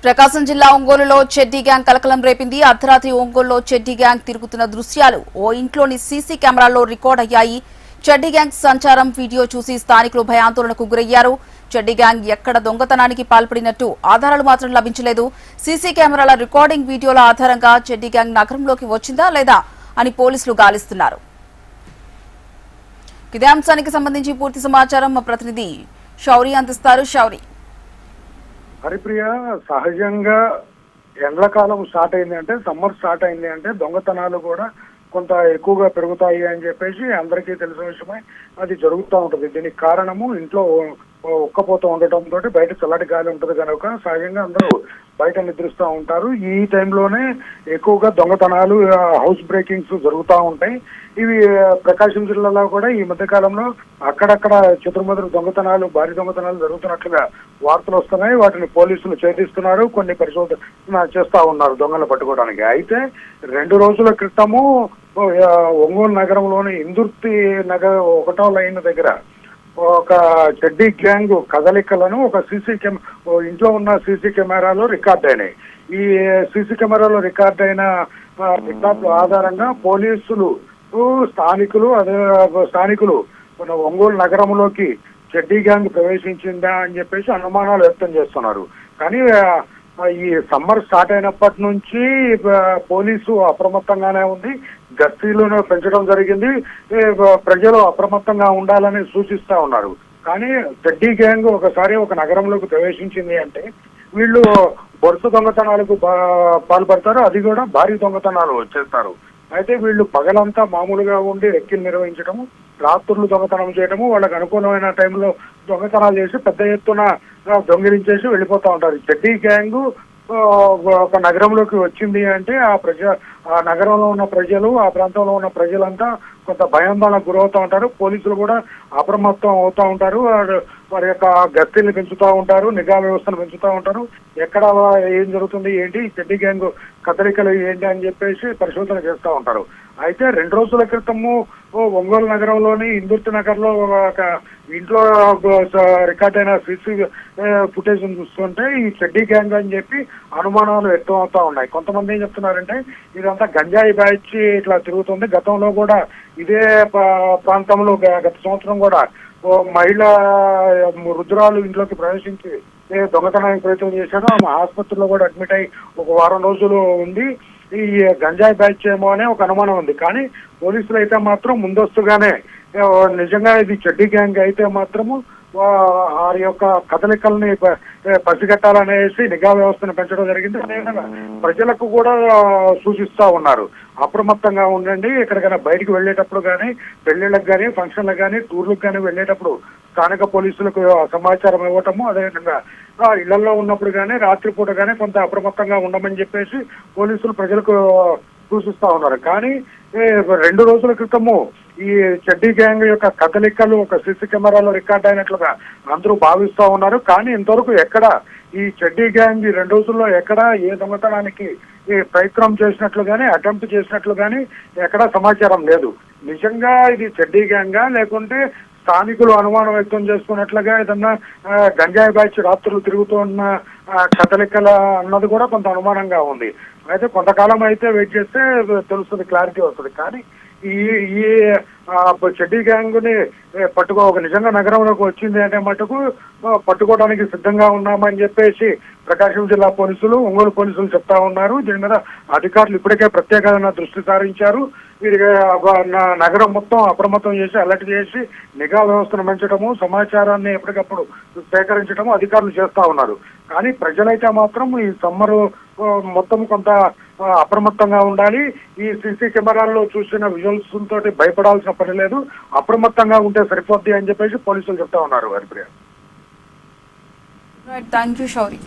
ప్రకాశం జిల్లా ఒంగోలులో చెడ్డీ గ్యాంగ్ కలకలం రేపింది. అర్ధరాత్రి ఒంగోలులో చెడ్డీ గ్యాంగ్ తిరుగుతున్న దృశ్యాలు ఓ ఇంట్లోని సీసీ కెమెరాల్లో రికార్డ్ అయ్యాయి. చెడ్డీ గ్యాంగ్ సంచారం వీడియో చూసి స్థానికులు భయాందోళనకు గురయ్యారు. చెడ్డీ గ్యాంగ్ ఎక్కడ దొంగతనానికి పాల్పడినట్టు ఆధారాలు మాత్రం లభించలేదు. సీసీ కెమెరాల రికార్డింగ్ వీడియోల ఆధారంగా చెడ్డీ గ్యాంగ్ నగరంలోకి వచ్చిందా లేదా అని పోలీసులు గాలిస్తున్నారు. ఇదే అంశానికి సంబంధించి పూర్తి సమాచారం మా ప్రతినిధి శౌరి అందిస్తారు. శౌరి, హరిప్రియ, సహజంగా ఎండాకాలం స్టార్ట్ అయింది అంటే, సమ్మర్ స్టార్ట్ అయింది అంటే దొంగతనాలు కూడా కొంత ఎక్కువగా పెరుగుతాయి అని చెప్పేసి అందరికీ తెలిసిన విషయమే. అది జరుగుతూ ఉంటుంది. దీనికి కారణము ఇంట్లో ఉక్కపోతూ ఉండటంతో బయట చల్లటి గాలి ఉంటుంది కనుక సహజంగా అందరూ బయట నిద్రిస్తూ ఉంటారు. ఈ టైంలోనే ఎక్కువగా దొంగతనాలు, హౌస్ బ్రేకింగ్స్ జరుగుతూ ఉంటాయి. ఇవి ప్రకాశం జిల్లాలో కూడా ఈ మధ్య కాలంలో అక్కడక్కడ చెదురుమదురు దొంగతనాలు, భారీ దొంగతనాలు జరుగుతున్నట్లుగా వార్తలు వస్తున్నాయి. వాటిని పోలీసులు ఛేదిస్తున్నారు, కొన్ని పరిశోధన చేస్తా ఉన్నారు దొంగలు పట్టుకోవడానికి. అయితే 2 రోజుల క్రితము ఒంగోలు నగరంలోని ఇందుర్తి నగర 1వ లైన్ దగ్గర ఒక చెడ్డీ గ్యాంగ్ కదలికలను ఒక ఇంట్లో ఉన్న సీసీ కెమెరాలో రికార్డ్ అయినాయి. ఈ సీసీ కెమెరాలో రికార్డ్ అయిన రికార్డుల ఆధారంగా పోలీసులు, స్థానికులు మన ఒంగోలు నగరంలోకి చెడ్డీ గ్యాంగ్ ప్రవేశించిందా అని చెప్పేసి అనుమానాలు వ్యక్తం చేస్తున్నారు. కానీ ఈ సమ్మర్ స్టార్ట్ అయినప్పటి నుంచి పోలీసు అప్రమత్తంగానే ఉంది. గస్తీలను పెంచడం జరిగింది. ప్రజలు అప్రమత్తంగా ఉండాలని సూచిస్తా ఉన్నారు. కానీ చెడ్డీ గ్యాంగ్ ఒకసారి ఒక నగరంలోకి ప్రవేశించింది అంటే వీళ్ళు వరుస దొంగతనాలకు పాల్పడతారు. అది కూడా భారీ దొంగతనాలు చేస్తారు. అయితే వీళ్ళు పగలంతా మామూలుగా ఉండి రెక్కిలు నిర్వహించడము, రాత్రులు దొంగతనం చేయడము, వాళ్ళకి అనుకూలమైన టైంలో దొంగతనాలు చేసి పెద్ద ఎత్తున దొంగిలించేసి వెళ్ళిపోతూ ఉంటారు. చెడ్డీ గ్యాంగ్ ఒక నగరంలోకి వచ్చింది అంటే ఆ నగరంలో ఉన్న ప్రజలు, ఆ ప్రాంతంలో ఉన్న ప్రజలంతా కొంత భయాందోళనకు గురవుతూ ఉంటారు. పోలీసులు కూడా అప్రమత్తం అవుతూ ఉంటారు. వారి యొక్క గస్తీలను పెంచుతూ ఉంటారు, నిఘా వ్యవస్థను పెంచుతూ ఉంటారు. ఎక్కడ ఏం జరుగుతుంది, ఏంటి, చెడ్డీ గ్యాంగ్ కదలికలు ఏంటి అని చెప్పేసి పరిశోధన చేస్తూ ఉంటారు. అయితే 2 రోజుల క్రితము ఒంగోలు నగరంలోని ఇందుర్తి నగర్లో ఒక ఇంట్లో రికార్డ్ అయిన సీసీ ఫుటేజ్ చూస్తుంటే ఈ చెడ్డీ గ్యాంగ్ అని చెప్పి అనుమానాలు వ్యక్తం అవుతా ఉన్నాయి. కొంతమంది ఏం చెప్తున్నారంటే ఇదంతా గంజాయి బ్యాచ్ ఇట్లా తిరుగుతుంది. గతంలో కూడా ఇదే ప్రాంతంలో గత సంవత్సరం కూడా మహిళ రుద్రాలు ఇంట్లోకి ప్రవేశించి దొంగతనానికి ప్రయత్నం చేశాడు. ఆమె ఆసుపత్రిలో కూడా అడ్మిట్ అయి ఒక వారం రోజులు ఉంది. ఈ గంజాయి బ్యాచ్ ఏమో అనే ఒక అనుమానం ఉంది. కానీ పోలీసులు అయితే మాత్రం ముందస్తుగానే నిజంగా ఇది చెడ్డీ గ్యాంగ్ అయితే మాత్రము వారి యొక్క కదలికల్ని పసిగట్టాలనేసి నిఘా వ్యవస్థను పెంచడం జరిగింది. అదేవిధంగా ప్రజలకు కూడా సూచిస్తా ఉన్నారు, అప్రమత్తంగా ఉండండి. ఎక్కడికైనా బయటకు వెళ్ళేటప్పుడు కానీ, పెళ్లిళ్ళకు కానీ, ఫంక్షన్లకు కానీ, టూర్లకు కానీ వెళ్ళేటప్పుడు స్థానిక పోలీసులకు సమాచారం ఇవ్వటము, అదేవిధంగా ఇళ్లలో ఉన్నప్పుడు కానీ, రాత్రిపూట కానీ కొంత అప్రమత్తంగా ఉండమని చెప్పేసి పోలీసులు ప్రజలకు సూచిస్తా ఉన్నారు. కానీ 2 రోజుల క్రితము ఈ చెడ్డీ గ్యాంగ్ యొక్క కదలికలు ఒక సీసీ కెమెరాలో రికార్డ్ అయినట్లుగా అందరూ భావిస్తా ఉన్నారు. కానీ ఇంతవరకు ఎక్కడ ఈ చెడ్డీ గ్యాంగ్ ఈ 2 రోజుల్లో ఎక్కడ ఏ దొంగతనానికి ప్రయత్నం చేసినట్లు కానీ, అటెంప్ట్ చేసినట్లు కానీ ఎక్కడా సమాచారం లేదు. నిజంగా ఇది చెడ్డీ గ్యాంగా, లేకుంటే స్థానికులు అనుమానం వ్యక్తం చేసుకున్నట్లుగా ఏదన్నా గంజాయి బ్యాచ్ రాత్రులు తిరుగుతున్న కదలికల అన్నది కూడా కొంత అనుమానంగా ఉంది. అయితే కొంతకాలం అయితే వెయిట్ చేస్తే తెలుస్తుంది, క్లారిటీ వస్తుంది. కానీ ఈ చెడ్డీ గ్యాంగ్ ని ఒక నిజంగా నగరంలోకి వచ్చింది అంటే మటుకు పట్టుకోవడానికి సిద్ధంగా ఉన్నామని చెప్పేసి ప్రకాశం జిల్లా పోలీసులు, ఒంగోలు పోలీసులు చెప్తా ఉన్నారు. దీని మీద అధికారులు ఇప్పటికే ప్రత్యేకమైన దృష్టి సారించారు. వీరికి నగరం మొత్తం అప్రమత్తం చేసి అలర్ట్ చేసి నిఘా వ్యవస్థను పెంచడము, సమాచారాన్ని ఎప్పటికప్పుడు సేకరించడము అధికారులు చేస్తా ఉన్నారు. కానీ ప్రజలైతే మాత్రం ఈ సమ్మర్ మొత్తం కొంత అప్రమత్తంగా ఉండాలి. ఈ సీసీ కెమెరాల్లో చూసిన విజువల్స్ తోటి భయపడాల్సిన పని లేదు, అప్రమత్తంగా ఉంటే సరిపోద్ది అని చెప్పేసి పోలీసులు చెప్తా ఉన్నారు. Haripriya, thank you Shouri.